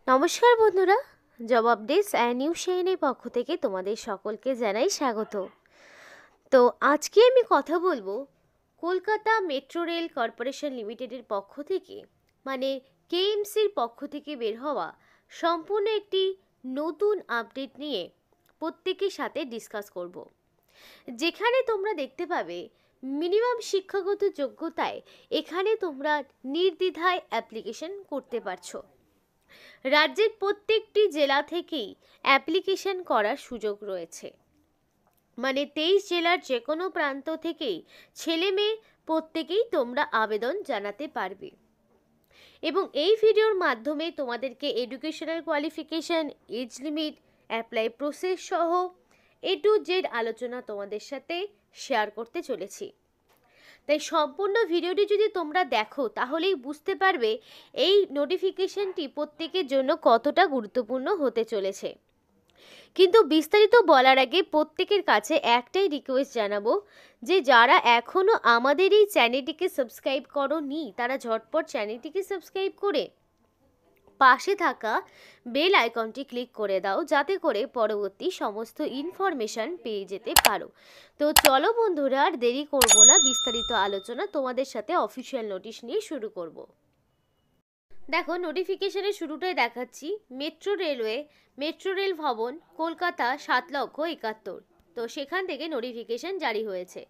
নমস্কার বন্ধুরা, job updates and news শেয়ারের পক্ষ থেকে তোমাদের সকলকে জানাই স্বাগত। তো আজকে আমি কথা বলবো কলকাতা মেট্রো রেল কর্পোরেশন লিমিটেডের পক্ষ থেকে মানে কেএমসির পক্ষ থেকে বের হওয়া সম্পূর্ণ একটি নতুন আপডেট নিয়ে প্রত্যেকের সাথে ডিসকাস করব, যেখানে তোমরা দেখতে পাবে মিনিমাম শিক্ষাগত যোগ্যতায় এখানে তোমরা নির্দ্বিধায় অ্যাপ্লিকেশন করতে পারছো। রাজ্যের প্রত্যেকটি জেলা থেকেই অ্যাপ্লিকেশন করার সুযোগ রয়েছে, মানে 23 জেলার যে কোনো প্রান্ত থেকেই ছেলে মেয়ে প্রত্যেকেই তোমরা আবেদন জানাতে পারবে। এবং এই ভিডিওর মাধ্যমে তোমাদেরকে educational qualification, age limit, apply process সহ A to Z আলোচনা তোমাদের সাথে শেয়ার করতে চলেছি। তাই সম্পূর্ণ ভিডিওটি যদি তোমরা দেখো তাহলেই বুঝতে পারবে এই নোটিফিকেশনটি প্রত্যেকের জন্য কতটা গুরুত্বপূর্ণ হতে চলেছে। কিন্তু বিস্তারিত বলার আগে প্রত্যেকের কাছে একটাই রিকোয়েস্ট জানাবো যে যারা এখনও আমাদের এই চ্যানেলটিকে সাবস্ক্রাইব করোনি তারা ঝটপট চ্যানেলটিকে সাবস্ক্রাইব করে পাশে থাকা বেল আইকনটি ক্লিক করে দাও, যাতে করে পরবর্তী সমস্ত ইনফরমেশন পেয়ে যেতে পারো। তো চলো বন্ধুরা, আর দেরি করব না, বিস্তারিত আলোচনা তোমাদের সাথে অফিসিয়াল নোটিশ নিয়ে শুরু করব। দেখো, নোটিফিকেশনের শুরুটাই দেখাচ্ছি মেট্রো রেল ভবন, কলকাতা 7,71,000। তো সেখান থেকে নোটিফিকেশন জারি হয়েছে।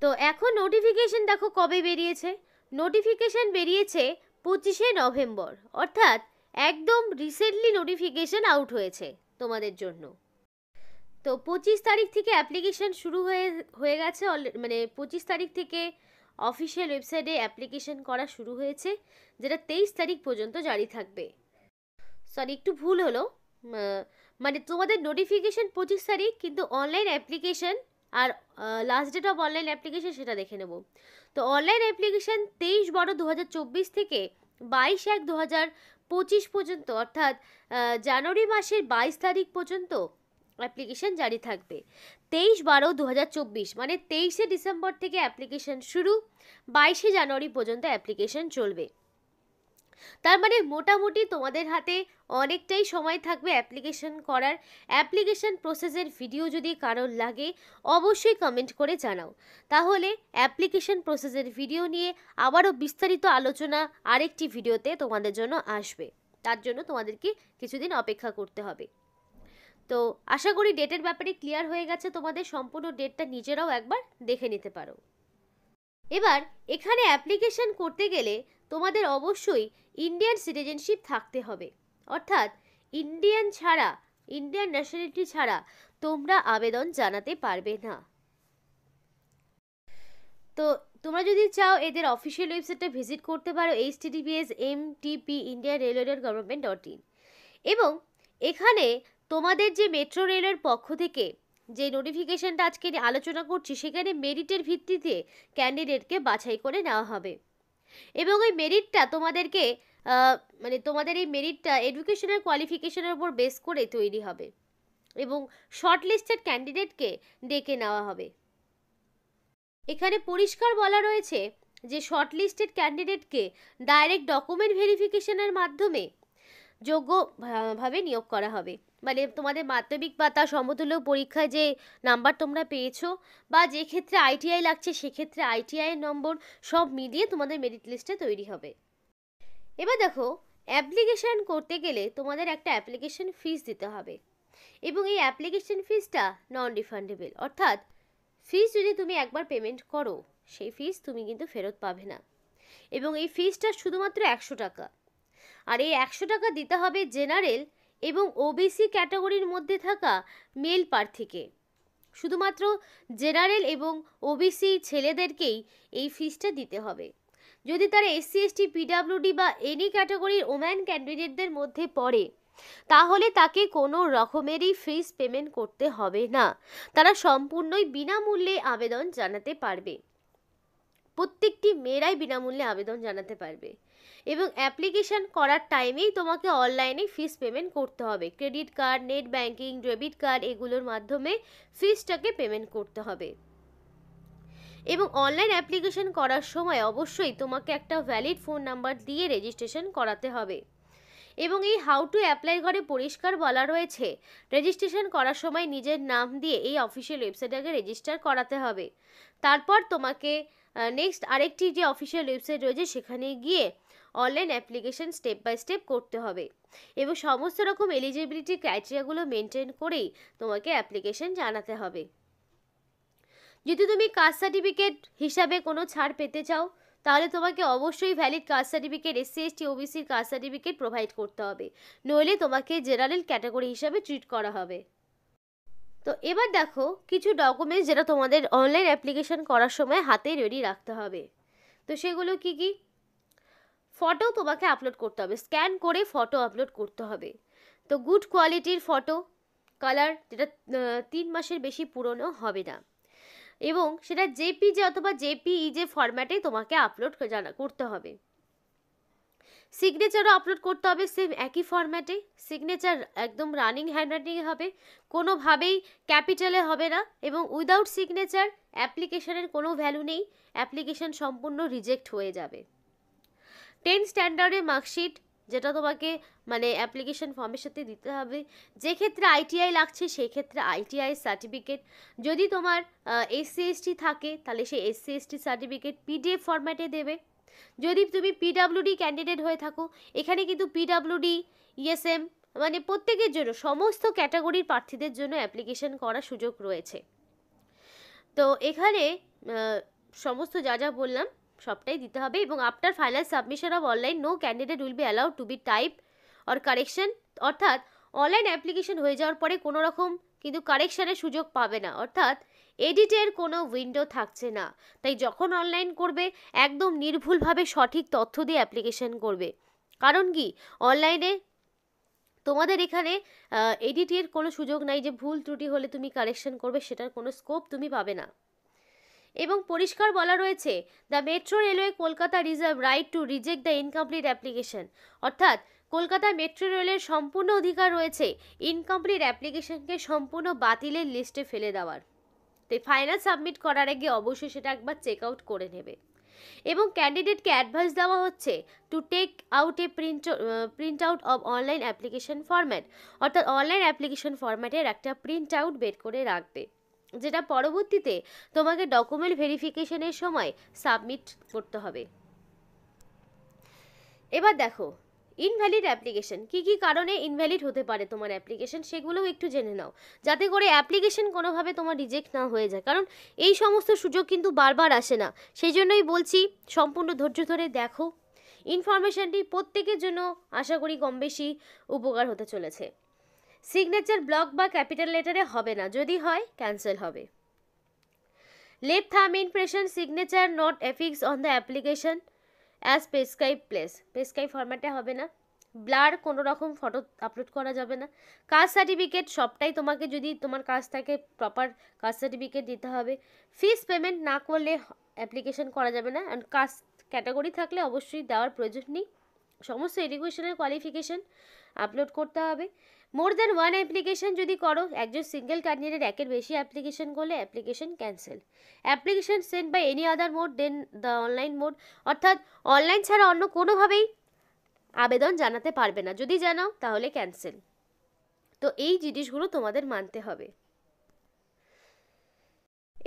তো এখন নোটিফিকেশন দেখো কবে বেরিয়েছে। নোটিফিকেশন বেরিয়েছে 25শে নভেম্বর, অর্থাৎ একদম রিসেন্টলি নোটিফিকেশন আউট হয়েছে তোমাদের জন্য। তো 25 তারিখ থেকে অ্যাপ্লিকেশন শুরু হয়ে গেছে, মানে 25 তারিখ থেকে অফিসিয়াল ওয়েবসাইটে অ্যাপ্লিকেশন করা শুরু হয়েছে, যেটা 23 তারিখ পর্যন্ত জারি থাকবে। সরি, একটু ভুল হলো, মানে তোমাদের নোটিফিকেশন 25 তারিখ, কিন্তু অনলাইন অ্যাপ্লিকেশন আর last date of online application সেটা দেখে নেব। তো অনলাইন অ্যাপ্লিকেশন 23/12/2024 থেকে 22/1/2025 পর্যন্ত, অর্থাৎ জানুয়ারি মাসের 22 তারিখ পর্যন্ত অ্যাপ্লিকেশন জারি থাকবে। 23/12/2024 মানে 23শে ডিসেম্বর থেকে অ্যাপ্লিকেশন শুরু, 22শে জানুয়ারি পর্যন্ত অ্যাপ্লিকেশন চলবে। তার মানে মোটামুটি তোমাদের হাতে অনেকটাই সময় থাকবে অ্যাপ্লিকেশন করার। অ্যাপ্লিকেশন প্রসেসের ভিডিও যদি কারোর লাগে অবশ্যই কমেন্ট করে জানাও, তাহলে অ্যাপ্লিকেশন প্রসেসের ভিডিও নিয়ে আবারও বিস্তারিত আলোচনা আরেকটি ভিডিওতে তোমাদের জন্য আসবে। তার জন্য তোমাদেরকে কিছুদিন অপেক্ষা করতে হবে। তো আশা করি ডেটের ব্যাপারে ক্লিয়ার হয়ে গেছে তোমাদের, সম্পূর্ণ ডেটটা নিজেরাও একবার দেখে নিতে পারো। এবার এখানে অ্যাপ্লিকেশন করতে গেলে তোমাদের অবশ্যই ইন্ডিয়ান সিটিজেনশিপ থাকতে হবে, অর্থাৎ ইন্ডিয়ান ন্যাশনালিটি ছাড়া তোমরা আবেদন জানাতে পারবে না। তো তোমরা যদি চাও এদের অফিসিয়াল ওয়েবসাইটে ভিজিট করতে পারো https://mtp.indiarailway.gov.in। এবং এখানে তোমাদের যে মেট্রো রেলের পক্ষ থেকে যে নোটিফিকেশনটা আজকে আলোচনা করছি, সেখানে মেরিটের ভিত্তিতে ক্যান্ডিডেটকে বাছাই করে নেওয়া হবে। এবং এই মেরিটটা তোমাদেরকে মানে তোমাদের এই মেরিটটা এডুকেশনাল কোয়ালিফিকেশনের উপর বেস করে তৈরি হবে এবং শর্টলিস্টেড ক্যান্ডিডেটকে ডেকে নেওয়া হবে। এখানে পরিষ্কার বলা রয়েছে যে শর্টলিস্টেড ক্যান্ডিডেটকে ডাইরেক্ট ডকুমেন্ট ভেরিফিকেশনের মাধ্যমে যোগ্যভাবে নিয়োগ করা হবে। মানে তোমাদের মাধ্যমিক বা তার সমতুল্য পরীক্ষায় যে নাম্বার তোমরা পেয়েছো, বা যে ক্ষেত্রে আইটিআই লাগছে সেক্ষেত্রে আইটিআইয়ের নম্বর সব মিলিয়ে তোমাদের মেরিট লিস্টে তৈরি হবে। এবার দেখো, অ্যাপ্লিকেশন করতে গেলে তোমাদের একটা অ্যাপ্লিকেশন ফিস দিতে হবে, এবং এই অ্যাপ্লিকেশন ফিসটা নন রিফান্ডেবল, অর্থাৎ ফিস যদি তুমি একবার পেমেন্ট করো সেই ফিস তুমি কিন্তু ফেরত পাবে না। এবং এই ফিসটা শুধুমাত্র 100 টাকা, আর এই 100 টাকা দিতে হবে জেনারেল এবং ওবিসি ক্যাটাগরির মধ্যে থাকা মেল প্রার্থীকে। শুধুমাত্র জেনারেল এবং ওবিসি ছেলেদেরকেই এই ফিসটা দিতে হবে। যদি তারা এসসি এসটি পিডাব্লিউডি বা এনি ক্যাটাগরির ওম্যান ক্যান্ডিডেটদের মধ্যে পড়ে, তাহলে তাকে কোনো রকমেরই ফিস পেমেন্ট করতে হবে না, তারা সম্পূর্ণই বিনামূল্যে আবেদন জানাতে পারবে। প্রত্যেকটি মেয়েরাই বিনামূল্যে আবেদন জানাতে পারবে। এবং অ্যাপ্লিকেশন করার টাইমেই তোমাকে অনলাইনে ফিস পেমেন্ট করতে হবে। Credit card, net banking, debit card এগুলোর মাধ্যমে ফিসটাকে পেমেন্ট করতে হবে। এবং অনলাইন অ্যাপ্লিকেশন করার সময় অবশ্যই তোমাকে একটা ভ্যালিড ফোন নাম্বার দিয়ে রেজিস্ট্রেশন করাতে হবে। এবং এই হাউ টু অ্যাপ্লাই ঘরে পরিষ্কার বলা রয়েছে রেজিস্ট্রেশন করার সময় নিজের নাম দিয়ে এই অফিসিয়াল ওয়েবসাইটে আগে রেজিস্টার করাতে হবে। তারপর তোমাকে নেক্সট আরেকটি যে অফিসিয়াল ওয়েবসাইট রয়েছে সেখানে গিয়ে online application step by step করতে হবে এবং সমস্ত রকম এলিজিবিলিটি ক্রাইটেরিয়াগুলো মেনটেন করেই তোমাকে অ্যাপ্লিকেশন জানাতে হবে। যদি তুমি কাস্ট সার্টিফিকেট হিসাবে কোনো ছাড় পেতে চাও তাহলে তোমাকে অবশ্যই valid caste certificate SC ST ওবিসির কাস্ট সার্টিফিকেট প্রোভাইড করতে হবে, নইলে তোমাকে জেনারেল ক্যাটাগরি হিসাবে ট্রিট করা হবে। তো এবার দেখো কিছু ডকুমেন্টস যেটা তোমাদের অনলাইন অ্যাপ্লিকেশন করার সময় হাতে রেডি রাখতে হবে। তো সেগুলো কি কি? ফটো তোমাকে আপলোড করতে হবে, স্ক্যান করে ফটো আপলোড করতে হবে। তো গুড কোয়ালিটির ফটো, কালার যেটা 3 মাসের বেশি পুরনো হবে না, এবং সেটা জেপিজি অথবা জেপিইজে ফরম্যাটে তোমাকে আপলোড করতে হবে। সিগনেচারও আপলোড করতে হবে সেম একই ফরম্যাটে। সিগনেচার একদম রানিং হ্যান্ডরাইটিং হবে, কোনোভাবেই ক্যাপিটালে হবে না, এবং উইদাউট সিগনেচার অ্যাপ্লিকেশনের কোনো ভ্যালু নেই, অ্যাপ্লিকেশন সম্পূর্ণ রিজেক্ট হয়ে যাবে। 10 স্ট্যান্ডার্ডের মার্কশিট যেটা তোমাকে মানে অ্যাপ্লিকেশন ফর্মের সাথে দিতে হবে। যে ক্ষেত্রে আইটিআই লাগছে সেই ক্ষেত্রে আইটিআই সার্টিফিকেট, যদি তোমার এসসি এসটি থাকে তাহলে সেই এসসি এসটি সার্টিফিকেট পিডিএফ ফরম্যাটে দেবে। যদি তুমি পিডাব্লিউডি ক্যান্ডিডেট হয়ে থাকো, এখানে কিন্তু পিডাব্লিউডি ইএসএম মানে প্রত্যেকের জন্য, সমস্ত ক্যাটাগরির প্রার্থীদের জন্য অ্যাপ্লিকেশন করার সুযোগ রয়েছে। তো এখানে সমস্ত যা যা বললাম সবটাই দিতে হবে, এবং after final submission of online no candidate will be allowed to be type or correction, অর্থাৎ অনলাইন অ্যাপ্লিকেশন হয়ে যাওয়ার পরে কোনো রকম কিন্তু কারেকশানের সুযোগ পাবে না, অর্থাৎ এডিটের কোনো উইন্ডো থাকছে না। তাই যখন অনলাইন করবে একদম নির্ভুলভাবে সঠিক তথ্য দিয়ে অ্যাপ্লিকেশন করবে। কারণ কি, অনলাইনে তোমাদের এখানে এডিটের কোনো সুযোগ নাই যে ভুল ত্রুটি হলে তুমি কারেকশন করবে, সেটার কোনো স্কোপ তুমি পাবে না। এবং পরিষ্কার বলা রয়েছে the metro railway Kolkata reserve right two reject the incomplete application, অর্থাৎ কলকাতা মেট্রো রেলের সম্পূর্ণ অধিকার রয়েছে ইনকমপ্লিট অ্যাপ্লিকেশনকে সম্পূর্ণ বাতিলের লিস্টে ফেলে দেওয়ার। তাই ফাইনাল সাবমিট করার আগে অবশ্যই সেটা একবার চেক আউট করে নেবে। এবং ক্যান্ডিডেটকে অ্যাডভাইস দেওয়া হচ্ছে to take out a print out of online application format, অর্থাৎ অনলাইন অ্যাপ্লিকেশন ফরম্যাটের একটা প্রিন্ট আউট বের করে রাখবে, যেটা পরবর্তীতে তোমাকে ডকুমেন্ট ভেরিফিকেশনের সময় সাবমিট করতে হবে। এবার দেখো ইনভ্যালিড অ্যাপ্লিকেশন, কী কী কারণে ইনভ্যালিড হতে পারে তোমার অ্যাপ্লিকেশন সেগুলোও একটু জেনে নাও, যাতে করে অ্যাপ্লিকেশন কোনোভাবে তোমার রিজেক্ট না হয়ে যায়। কারণ এই সমস্ত সুযোগ কিন্তু বারবার আসে না, সেই জন্যই বলছি সম্পূর্ণ ধৈর্য ধরে দেখো ইনফরমেশানটি, প্রত্যেকের জন্য আশা করি কম বেশি উপকার হতে চলেছে। সিগনেচার ব্লক বা ক্যাপিটাল লেটারে হবে না, যদি হয় ক্যান্সেল হবে। Left thumb impression signature not affix on the application as prescribe place, prescribe ফরম্যাটে হবে না। ব্লার কোনো রকম ফটো আপলোড করা যাবে না। কাস্ট সার্টিফিকেট সবটাই তোমাকে, যদি তোমার কাস্ট থাকে প্রপার কাস্ট সার্টিফিকেট দিতে হবে। ফিস পেমেন্ট না করলে অ্যাপ্লিকেশন করা যাবে না, অ্যান্ড কাস্ট ক্যাটাগরি থাকলে অবশ্যই দেওয়ার প্রয়োজন নেই। সমস্ত এডুকেশনের কোয়ালিফিকেশন আপলোড করতে হবে। মোর দ্যান ওয়ান অ্যাপ্লিকেশন যদি করো, একজন সিঙ্গেল ক্যান্ডিডেট একের বেশি অ্যাপ্লিকেশন করলে application cancel. Application send by any other mode then the online mode, অর্থাৎ অনলাইন ছাড়া অন্য কোনোভাবেই আবেদন জানাতে পারবে না, যদি জানাও তাহলে ক্যান্সেল। তো এই জিনিসগুলো তোমাদের মানতে হবে।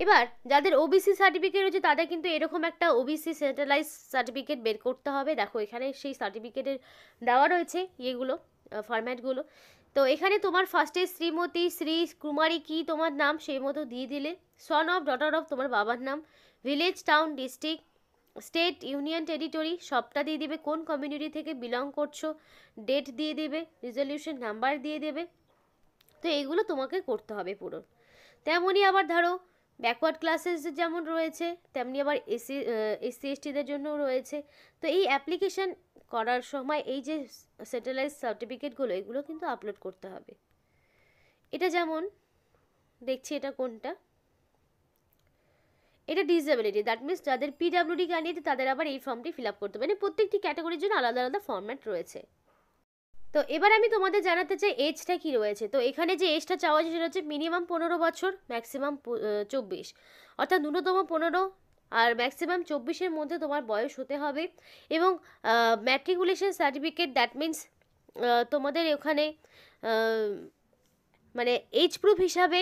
এবার যাদের ওবিসি সার্টিফিকেট রয়েছে তাদের কিন্তু এরকম একটা ওবিসি সেন্ট্রালাইজ সার্টিফিকেট বের করতে হবে। দেখো এখানে সেই সার্টিফিকেটের দেওয়া রয়েছে ইয়েগুলো, ফরম্যাটগুলো। তো এখানে তোমার ফার্স্টে শ্রীমতী, শ্রী কুমারী কি তোমার নাম সেই মতো দিয়ে দিলে, সন অফ, ডটার অফ তোমার বাবার নাম, village, town, district, state, union territory সবটা দিয়ে দিবে, কোন কমিউনিটি থেকে বিলং করছো, ডেট দিয়ে দেবে, রেজলিউশন নাম্বার দিয়ে দেবে। তো এইগুলো তোমাকে করতে হবে পুরো। তেমনই আবার ধরো ব্যাকওয়ার্ড ক্লাসেস যেমন রয়েছে তেমনি আবার এসসি এসটিদের জন্য রয়েছে। তো এই অ্যাপ্লিকেশান করার সময় এই যে সেটেলাইজ সার্টিফিকেটগুলো এগুলো কিন্তু আপলোড করতে হবে। এটা যেমন দেখছি, এটা কোনটা, এটা ডিসেবিলিটি, দ্যাট মিনস যাদের পিডাব্লিউডি ক্যান্ডিডেট তাদের আবার এই ফর্মটি ফিল আপ করতে হবে, মানে প্রত্যেকটি ক্যাটাগরির জন্য আলাদা আলাদা ফর্ম্যাট রয়েছে। তো এবার আমি তোমাদের জানাতে চাই এজটা কি রয়েছে। তো এখানে যে এজটা চাওয়া হচ্ছে সেটা হচ্ছে মিনিমাম 15 বছর, ম্যাক্সিমাম 24, অর্থাৎ ন্যূনতম 15 আর ম্যাক্সিমাম 24-এর মধ্যে তোমার বয়স হতে হবে। এবং ম্যাট্রিকুলেশন সার্টিফিকেট, দ্যাট মিনস তোমাদের ওখানে মানে এজ প্রুফ হিসাবে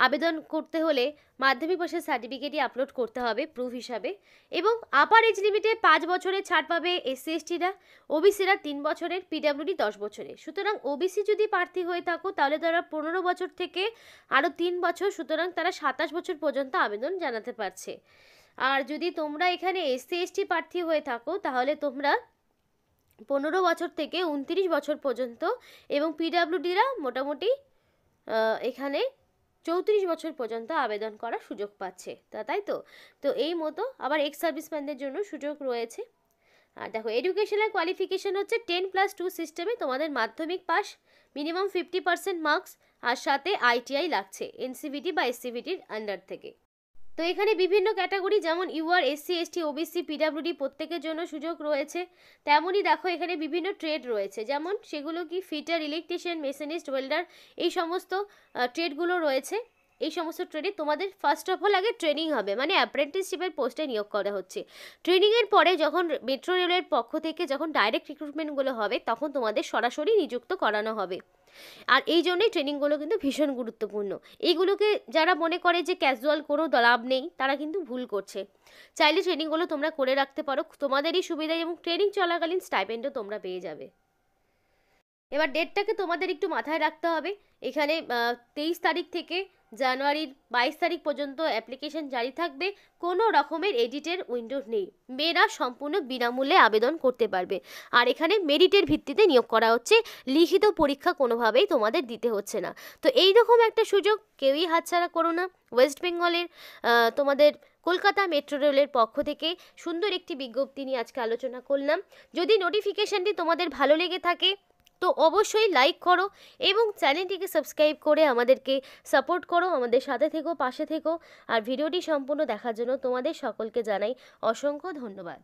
আবেদন করতে হলে মাধ্যমিক পাশের সার্টিফিকেটই আপলোড করতে হবে প্রুফ হিসাবে। এবং আপার এজ লিমিটে 5 বছরের ছাড় পাবে এসসি এসটিরা, ওবিসিরা 3 বছরের, পিডাব্লিউডি 10 বছরের। সুতরাং ওবিসি যদি প্রার্থী হয়ে থাকো তাহলে তারা 15 বছর থেকে আরও 3 বছর, সুতরাং তারা 27 বছর পর্যন্ত আবেদন জানাতে পারছে। আর যদি তোমরা এখানে এসসি এসটি প্রার্থী হয়ে থাকো তাহলে তোমরা 15 বছর থেকে 29 বছর পর্যন্ত, এবং পিডাব্লিউডিরা মোটামুটি এখানে 34 বছর পর্যন্ত আবেদন করার সুযোগ পাচ্ছে। তাই তো তো এই মতো আবার এক্স সার্ভিসম্যানদের জন্য সুযোগ রয়েছে। আর দেখো, এডুকেশনাল কোয়ালিফিকেশন হচ্ছে 10+2 সিস্টেমে তোমাদের মাধ্যমিক পাস, মিনিমাম 50% মার্কস, আর সাথে আইটিআই লাগছে এনসিভিটি বা এসসিভিটির আন্ডার থেকে। তো এখানে বিভিন্ন ক্যাটাগরি, যেমন UR, SC ST, OBC, PWD প্রত্যেকের জন্য সুযোগ রয়েছে। তেমনই দেখো এখানে বিভিন্ন ট্রেড রয়েছে, যেমন সেগুলো কি ফিটার, ইলেকট্রিশিয়ান, মেশিনিস্ট, ওয়েল্ডার, এই সমস্ত ট্রেডগুলো রয়েছে। এই সমস্ত ট্রেডে তোমাদের ফার্স্ট অফ অল আগে ট্রেনিং হবে, মানে অ্যাপ্রেন্টিসশিপের পোস্টে নিয়োগ করা হচ্ছে। ট্রেনিংয়ের পরে যখন মেট্রো রেলের পক্ষ থেকে যখন ডাইরেক্ট রিক্রুটমেন্টগুলো হবে তখন তোমাদের সরাসরি নিযুক্ত করানো হবে। আর এই জন্যই ট্রেনিংগুলো কিন্তু ভীষণ গুরুত্বপূর্ণ। এইগুলোকে যারা মনে করে যে ক্যাজুয়াল কোনো লাভ নেই, তারা কিন্তু ভুল করছে। চাইলে ট্রেনিংগুলো তোমরা করে রাখতে পারো, তোমাদেরই সুবিধা, এবং ট্রেনিং চলাকালীন স্টাইপেন্ডও তোমরা পেয়ে যাবে। এবার ডেটটাকে তোমাদের একটু মাথায় রাখতে হবে। এখানে 23 তারিখ থেকে জানুয়ারির 22 তারিখ পর্যন্ত অ্যাপ্লিকেশন জারি থাকবে। কোনো রকমের এডিটের উইন্ডো নেই, মেয়েরা সম্পূর্ণ বিনামূল্যে আবেদন করতে পারবে। আর এখানে মেরিটের ভিত্তিতে নিয়োগ করা হচ্ছে, লিখিত পরীক্ষা কোনোভাবেই তোমাদের দিতে হচ্ছে না। তো এই রকম একটা সুযোগ কেউই হাতছাড়া করো না। ওয়েস্ট বেঙ্গলের তোমাদের কলকাতা মেট্রো রেলের পক্ষ থেকে সুন্দর একটি বিজ্ঞপ্তি নিয়ে আজকে আলোচনা করলাম। যদি নোটিফিকেশানটি তোমাদের ভালো লেগে থাকে তো অবশ্যই লাইক করো এবং চ্যানেলটিকে সাবস্ক্রাইব করে আমাদেরকে সাপোর্ট করো, আমাদের সাথে থেকো, পাশে থেকো। আর ভিডিওটি সম্পূর্ণ দেখার জন্য তোমাদের সকলকে জানাই অসংখ্য ধন্যবাদ।